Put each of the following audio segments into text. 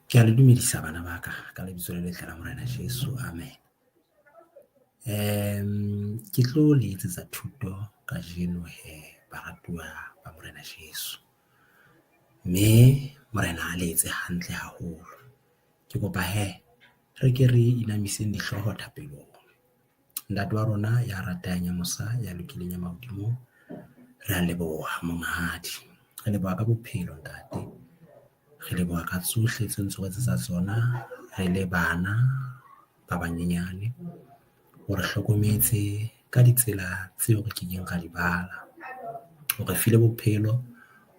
Ke a le dumedisa bana ba ka lebitso le letle la Morena Jesu, amen. Ke tlo le etsetsa thuto kajeno baratuwa ba Morena Jesu. Mme Morena a le etse hantle haholo. Ke kopa re ke re inamiseng dihlooho thapelong. Ntate wa rona ya ratang ya mosa, ya lokileng ya mahodimo, re a leboha monghadi. Re leboha ka bophelo ntate. Re leboha ka tsohle tse ntse re etsetsa tsona, re le bana ba banyenyane. O re hlokometse ka ditsela tseo re kekeng ra di bala. O re file bophelo,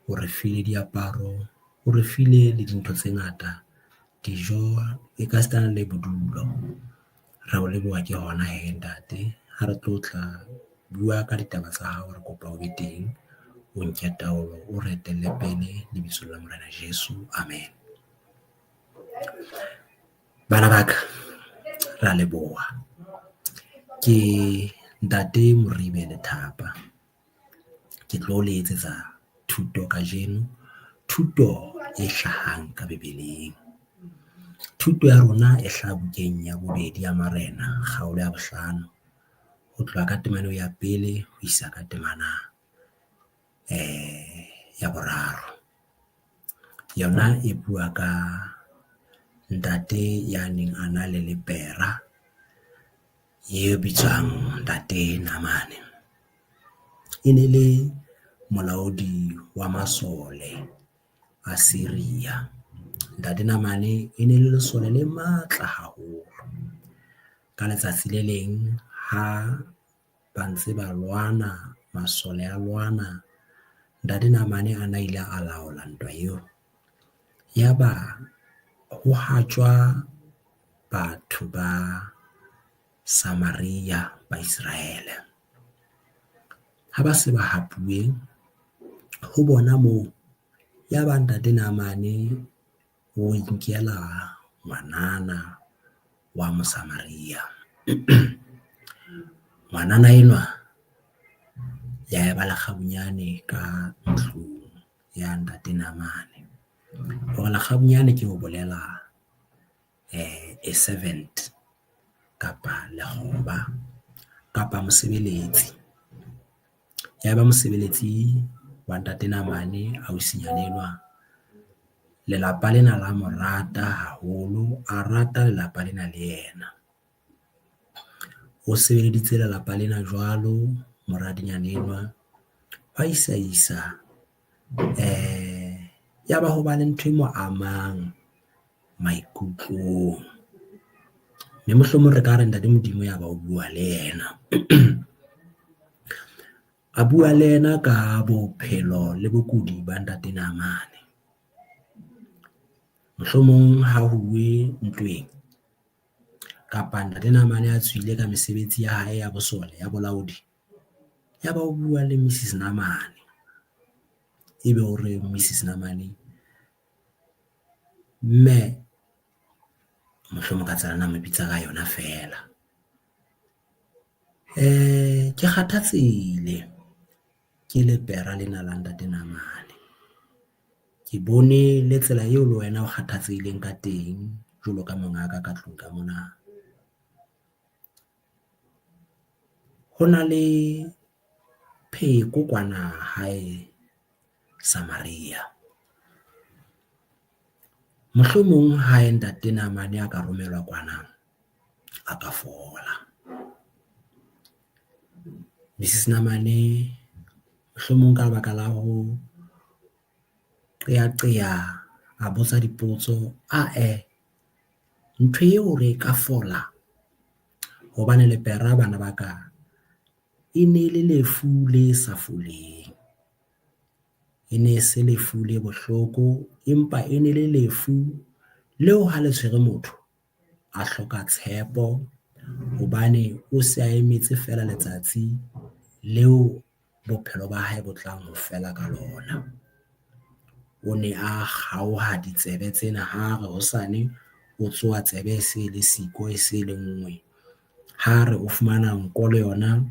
o re file diaparo, o re file le dintho tse ngata, dijo e ka setana le bodulo. Re o leboha ke hona ntate. Ha re tlo tla bua ka ditaba tsa hao, re kopa o be teng, o nke taolo, o re etelle pele lebitsong la Morena Jesu, amen. Bana ba ka, re a leboha. Ke ntate Moribe Lethapa. Ke tlo le etsetsa thuto kajeno, thuto e hlahang ka Bebeleng. Thuto ya rona e hlaha bukeng ya 2 ya Marena, kgaolo ya 5, ho tloha ka temana ya 1 ho isa ka temana ya 3. Yona e bua ka ntate ya neng a na le lepera e bitswang Ntate Naamane. E ne le molaodi wa masole a Syria. Ntate Naamane e ne le lesole le matla haholo. Ka letsatsi le leng ha ba ntse ba lwana, masole a lwana, Ntate Naamane a na ile a laola ntwa eo. Yaba ho hatjwa batho ba Samaria ba Israel. Ha ba se ba hapuwe, ho bona moo, yaba Ntate Naamane o inkela ngwanana wa Mosamaria. Ngwanana enwa ya ba le kgabunyane ka ntlong ya Ntate Naamane. Hore lekgabunyane ke ho bolela a servant kapa lekgoba kapa mosebeletsi. Ya ba mosebeletsi wa Ntate Naamane ausinyana enwa. Lelapa lena la mo rata haholo, a rata lelapa lena le yena. O sebeleditse lelapa lena jwalo moradinyana enwa, hwa isa yaba ho ba le ntho e mo amang maikutlong. Mme mohlomong re ka re Ntate Modimo ya ba o bua le yena. A bua le yena ka bophelo le bokudi ba Ntate Naamane. Mohlomong ha huwe ntweng, kapa Ntate Naamane a tswile ka mesebetsi ya hae ya bosole, ya bolaodi, ya ba o bua le Mrs Naamane. Ebe o re Mrs Naamane, mme, mohlomong ka tsela na mo bitsa ka yona feela. Ke kgathatsehile ke lepera lena la Ntate Naamane. Ke bone le tsela eo le wena o kgathatsehileng ka teng jwalo ka mongaka ka tlung ka mona. Ho na le pheko kwana hae Samaria. Mohlomong hae Ntate Naamane a ka romelwa kwana, a ka fola. Mrs Naamane mohlomong ka lebaka la ho qeaqea, a botsa dipotso, ntho eo re ka fola hobane lepera bana ba ka e ne le lefu le sa foleng. E ne se lefu le bohloko, empa e ne le lefu leo ha le tshwere motho a hloka tshepo, hobane o se a emetse feela letsatsi leo bophelo ba hae bo tlang ho fela ka lona. O ne a kgaoha ditsebe tsena, ha re hosane o tsoha tsebe e se le siko, e se le nngwe. Ha re o fumana nko le yona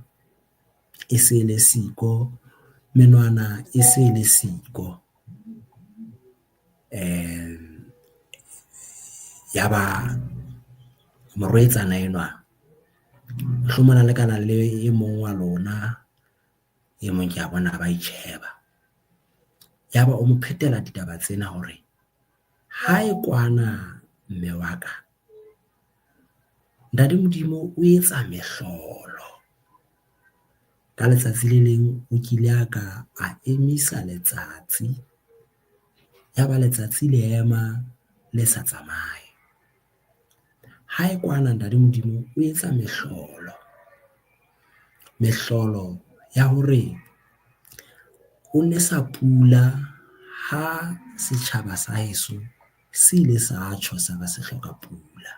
e se le siko, menwana e se le siko. Yaba morwetsana enwa mohlomong a lekana le e mong wa lona, e mong ke a bona ba itjheba. Yaba o mo phetela ditaba tsena hore ha e kwana mme wa ka, Ntate Modimo o etsa mehlolo. Ka letsatsi le leng o kile a ka a emisa letsatsi, yaba letsatsi le ema le sa tsamaye. Ha e kwana Ntate Modimo o etsa mehlolo. Mehlolo ya hore o ne sa pula ha setjhaba sa heso se ile sa tjho sa ba se hloka pula.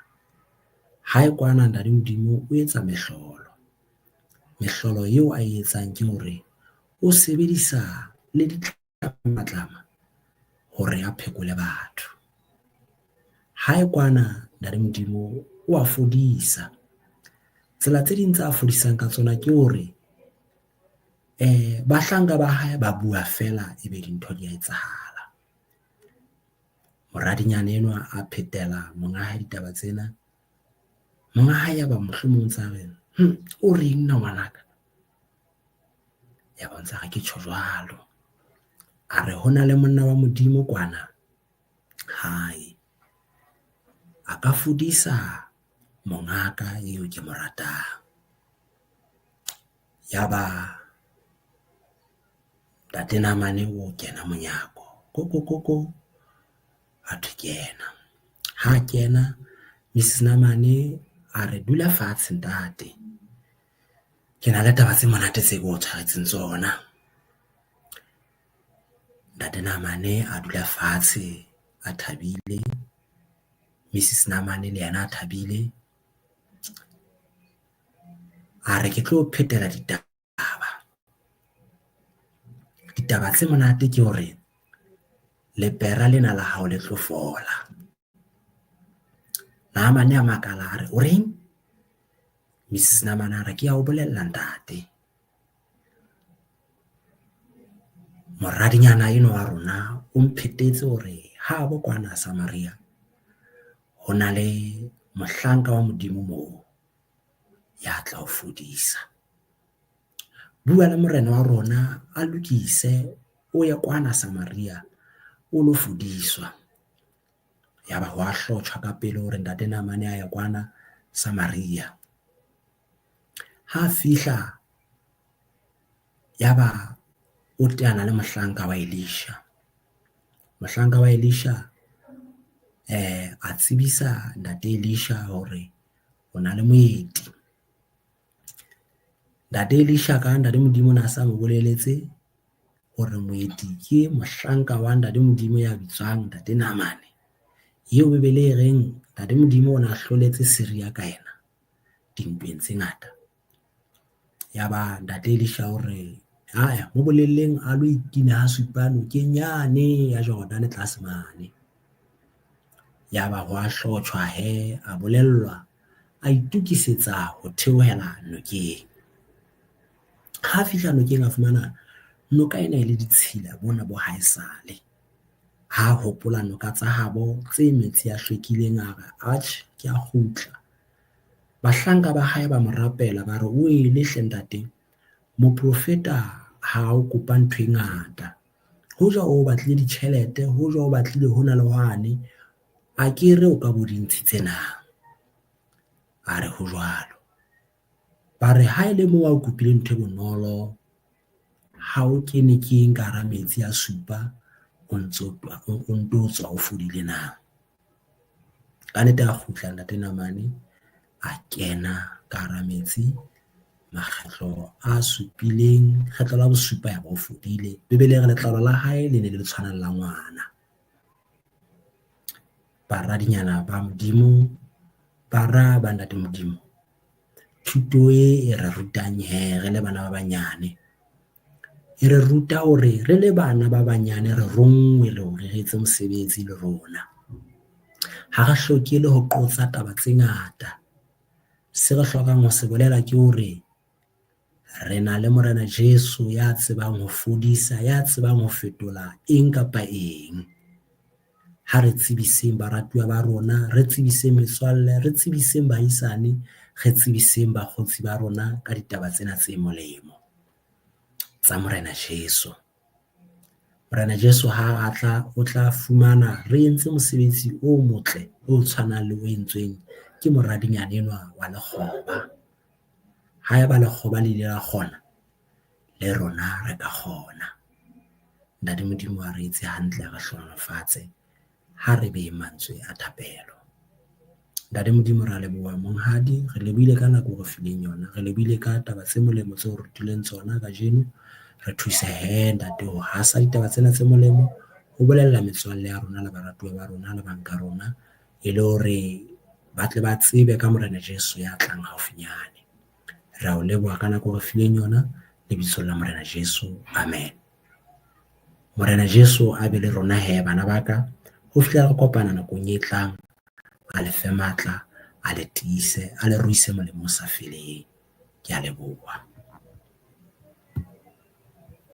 Ha e kwana Ntate Modimo o etsa mehlolo. Mehlolo eo a e etsang ke hore o sebedisa le ditlamatlama hore a phekole batho. Ha e kwana Ntate Modimo o a fodisa. Tsela tse ding tse a fodisang ka tsona ke hore bahlanka ba hae ba bua fela ebe dintho di a etsahala. Moradinyana enwa a phetela monga hae ditaba tsena. Monga hae yaba mohlomong tsa re, o reng na ngwanaka? Ya bontsha ga ke tjho jwalo. A re hona le monna wa Modimo kwana hae. A ka fodisa mongaka eo ke mo ratang. Yaba Ntate Namane o kena monyako. Koko. A thwe ke yena. Ha kena, Mrs Namane a re dula fatshe ntate. Ke na le taba tse monate tse ke o tshwaretseng tsona. Ntate Namane a dula fatshe a thabile. Mrs Namane le yena a thabile. A re ke tlo phetela ditaba. Ditaba tse monate ke hore lepera lena la hao le tlo fola. Namane a makala a re, o reng? Mrs Namane a re, ke a o bolella ntate. Moradinyana eno wa rona o mphetetse hore ha bo kwana Samaria ho na le mohlanka wa Modimo moo ya tla o fodisa. Bua le morena wa rona a lokise o ye kwana Samaria o lo fodiswa. Yaba ho a hlotjhwa ka pele hore Ntate Namane a ya kwana Samaria. Ha fihla yaba o teana le mohlanka wa Elisha. Mohlanka wa Elisha a tsebisa Ntate Elisha hore o na le moeti. Ntate Elisha ka Ntate Modimo na sa mo boleletse hore moeti ke mohlanka wa Ntate Modimo ya bitswang Ntate Namane. Eo Bebele e reng Ntate Modimo o na hloletse Syria ka yena dintweng tse ngata. Yaba Ntate Elisha hore mo boleleng a lo itina ha supano ke nyane ya Jordan tlase mane. Yaba ho a hlotjhwa a bolellwa a itukisetsa ho theohela nokeng. Ha fihla nokeng a fumana noka ena e le ditshila bona bo haesale. Ha hopola noka tsa habo tse metsi a hlwekileng a re atjhe ke a kgutla. Bahlanka ba hae ba mo rapela ba re o ele hle ntate, moprofeta ha o kopa ntho e ngata. Hoja o batlile ditjhelete, hoja o batlile hona le hwane, a ke re o ka bo di ntshitse na? A re ho jwalo. Ba re ha e le moo a o kopile ntho e bonolo, ha o kene keng ka hara metsi a supa, o nto tswa o fodile na? Ka nnete a kgutla Ntate Namane a kena ka hara metsi makgetlo a supileng, kgetlo la bosupa ya ba o fodile. Bebele re letlalo la hae le ne le tshwana la ngwana. Baradinyana ba Modimo, bara ba Ntate Modimo, thuto e re rutang re le bana ba banyane. E re ruta hore re le bana ba banyane re rongwe le hore re etse mosebetsi le rona. Ha re hloke le ho qotsa taba tse ngata. Se re hlokang ho se bolela ke hore re na le Morena Jesu ya tsebang ho fodisa, ya tsebang ho fetola eng kapa eng. ha re tsebiseng baratuwa ba rona, re tsebiseng metswalle, re tsebiseng bahisane, re tsebiseng bakgotsi ba rona ka ditaba tsena tse molemo tsa Morena Jesu. Morena Jesu ha a tla, o tla fumana re entse mosebetsi o motle o tshwanang le o entsweng ke moradinyana enwa wa lekgoba. Ha eba lekgoba le ile la kgona, le rona re ka kgona. Ntate Modimo a re etse hantle, re hlohonolofatse ha re be mantswe a thapelo. Ntate Modimo re a leboha monghadi, re lebohile ka nako o re fileng yona, re lebohile ka taba tse molemo tseo re rutileng tsona kajeno. Re thuse hee ntate ho hasa ditaba tsena tse molemo, ho bolella metswalle ya rona le baratuwa ba rona le banka rona, e le hore ba tle ba tsebe ka Morena Jesu ya tlang haufinyane. Re a o leboha ka nako o re fileng yona, lebitsong la Morena Jesu, amen. Morena Jesu a be le rona hee bana ba ka, ho fihlela re kopana nakong e tlang, a le fe matla, a le tiise, a le ruise molemo o sa feleng. Ke a leboha.